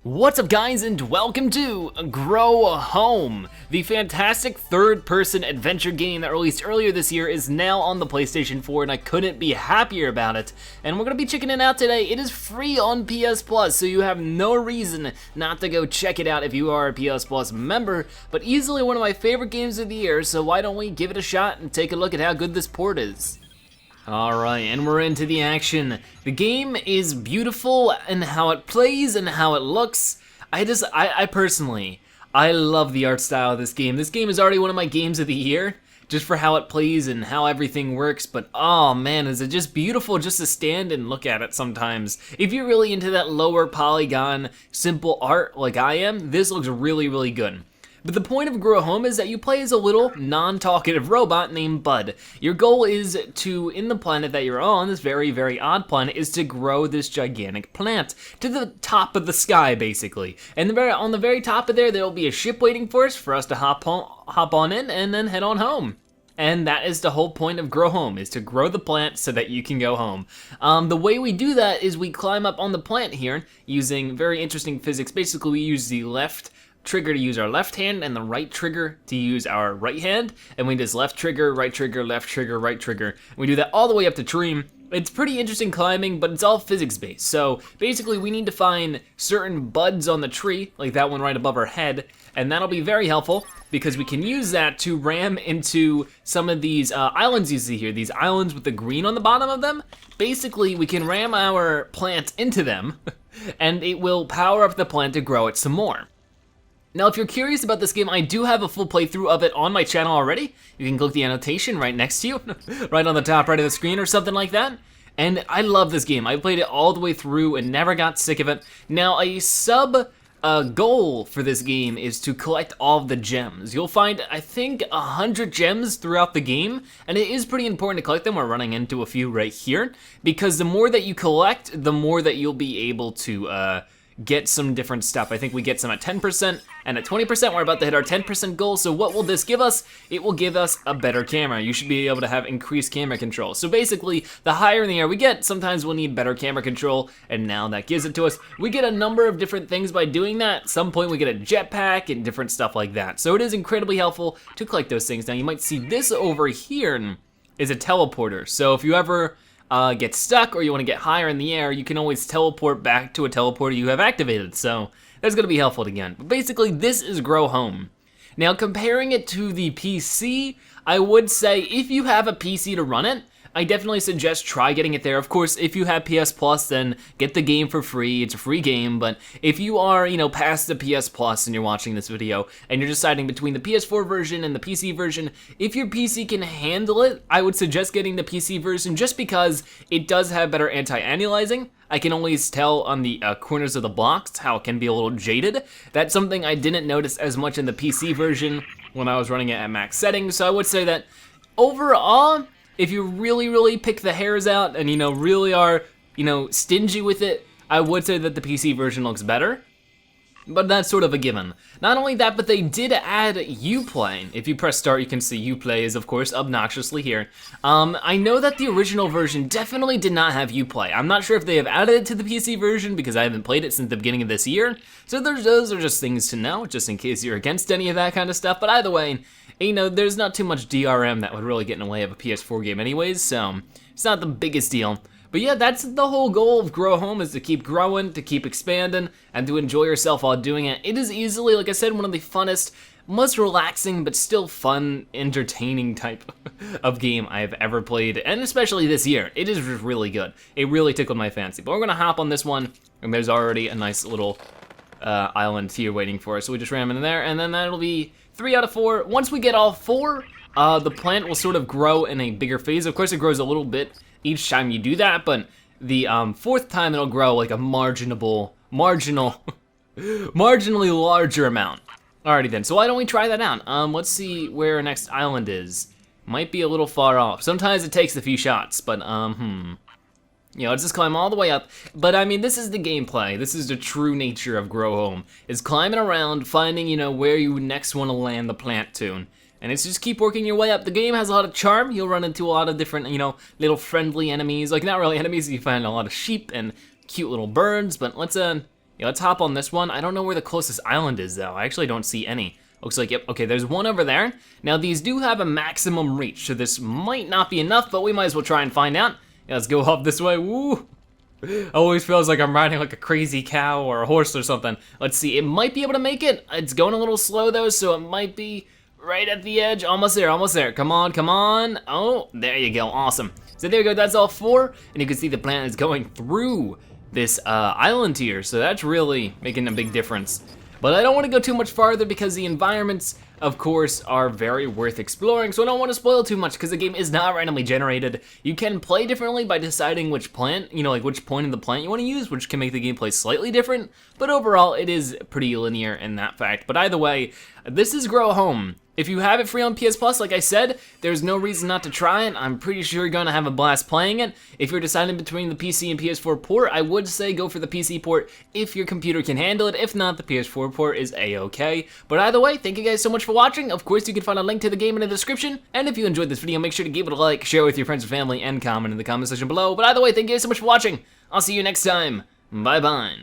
What's up guys, and welcome to Grow Home. The fantastic third-person adventure game that released earlier this year is now on the PlayStation 4 and I couldn't be happier about it. And we're gonna be checking it out today. It is free on PS Plus, so you have no reason not to go check it out if you are a PS Plus member, but easily one of my favorite games of the year, so why don't we give it a shot and take a look at how good this port is. Alright, and we're into the action. The game is beautiful in how it plays and how it looks. I personally, I love the art style of this game. This game is already one of my games of the year, just for how it plays and how everything works, but oh man, is it just beautiful just to stand and look at it sometimes. If you're really into that lower polygon, simple art like I am, this looks really, really good. But the point of Grow Home is that you play as a little, non-talkative robot named Bud. Your goal is to, in the planet that you're on, this very, very odd planet, is to grow this gigantic plant to the top of the sky, basically. And on the very top of there will be a ship waiting for us to hop on in and then head on home. And that is the whole point of Grow Home, is to grow the plant so that you can go home. The way we do that is we climb up on the plant here using very interesting physics. Basically, we use the left trigger to use our left hand and the right trigger to use our right hand, and we just left trigger, right trigger, left trigger, right trigger, and we do that all the way up to tree. It's pretty interesting climbing, but it's all physics based. So basically we need to find certain buds on the tree, like that one right above our head, and that'll be very helpful because we can use that to ram into some of these islands you see here, these islands with the green on the bottom of them. Basically we can ram our plant into them and it will power up the plant to grow it some more. Now, if you're curious about this game, I do have a full playthrough of it on my channel already. You can click the annotation right next to you, right on the top right of the screen or something like that. And I love this game. I played it all the way through and never got sick of it. Now, a goal for this game is to collect all of the gems. You'll find, I think, 100 gems throughout the game, and it is pretty important to collect them. We're running into a few right here, because the more that you collect, the more that you'll be able to get some different stuff. I think we get some at 10% and at 20%. We're about to hit our 10% goal. So what will this give us? It will give us a better camera. You should be able to have increased camera control. So basically, the higher in the air we get, sometimes we'll need better camera control, and now that gives it to us. We get a number of different things by doing that. At some point we get a jetpack and different stuff like that. So it is incredibly helpful to collect those things. Now you might see this over here is a teleporter. So if you ever get stuck or you want to get higher in the air, you can always teleport back to a teleporter you have activated, so that's going to be helpful again. But basically, this is Grow Home. Now, comparing it to the PC, I would say if you have a PC to run it, I definitely suggest try getting it there. Of course, if you have PS Plus, then get the game for free. It's a free game, but if you are, past the PS Plus and you're watching this video and you're deciding between the PS4 version and the PC version, if your PC can handle it, I would suggest getting the PC version just because it does have better anti-aliasing. I can always tell on the corners of the blocks how it can be a little jaded. That's something I didn't notice as much in the PC version when I was running it at max settings, so I would say that overall, if you really, really pick the hairs out and, really are, stingy with it, I would say that the PC version looks better. But that's sort of a given. Not only that, but they did add Uplay. If you press start, you can see Uplay is, of course, obnoxiously here. I know that the original version definitely did not have Uplay. I'm not sure if they have added it to the PC version because I haven't played it since the beginning of this year. So those are just things to know, just in case you're against any of that kind of stuff. But either way, there's not too much DRM that would really get in the way of a PS4 game anyways, so it's not the biggest deal. But yeah, that's the whole goal of Grow Home, is to keep growing, to keep expanding, and to enjoy yourself while doing it. It is easily, like I said, one of the funnest, most relaxing, but still fun, entertaining type of game I have ever played, and especially this year. It is really good. It really tickled my fancy. But we're gonna hop on this one, and there's already a nice little island here waiting for us. So we just ram in there, and then that'll be 3 out of 4. Once we get all 4, the plant will sort of grow in a bigger phase. Of course, it grows a little bit each time you do that, but the 4th time it'll grow like a marginally larger amount. Alrighty then, so why don't we try that out? Let's see where our next island is. Might be a little far off. Sometimes it takes a few shots, but let's just climb all the way up. But I mean, this is the gameplay. This is the true nature of Grow Home, is climbing around, finding, where you next want to land the plant to. And it's just keep working your way up. The game has a lot of charm. You'll run into a lot of different, little friendly enemies. Like, not really enemies, you find a lot of sheep and cute little birds, but let's, Yeah, let's hop on this one. I don't know where the closest island is though. I actually don't see any. Looks like, yep, okay, there's one over there. Now these do have a maximum reach, so this might not be enough, but we might as well try and find out. Yeah, let's go up this way, woo. Always feels like I'm riding like a crazy cow or a horse or something. Let's see, it might be able to make it. It's going a little slow though, so it might be right at the edge. Almost there, almost there. Come on, come on. Oh, there you go, awesome. So there you go, that's all 4, and you can see the planet is going through this island here, so that's really making a big difference. But I don't want to go too much farther because the environments, of course, are very worth exploring, so I don't want to spoil too much because the game is not randomly generated. You can play differently by deciding which plant, like which point of the plant you want to use, which can make the gameplay slightly different, but overall it is pretty linear in that fact. But either way, this is Grow Home. If you have it free on PS Plus, like I said, there's no reason not to try it. I'm pretty sure you're gonna have a blast playing it. If you're deciding between the PC and PS4 port, I would say go for the PC port if your computer can handle it. If not, the PS4 port is A-okay. But either way, thank you guys so much for watching. Of course, you can find a link to the game in the description. And if you enjoyed this video, make sure to give it a like, share it with your friends and family, and comment in the comment section below. But either way, thank you guys so much for watching. I'll see you next time. Bye-bye.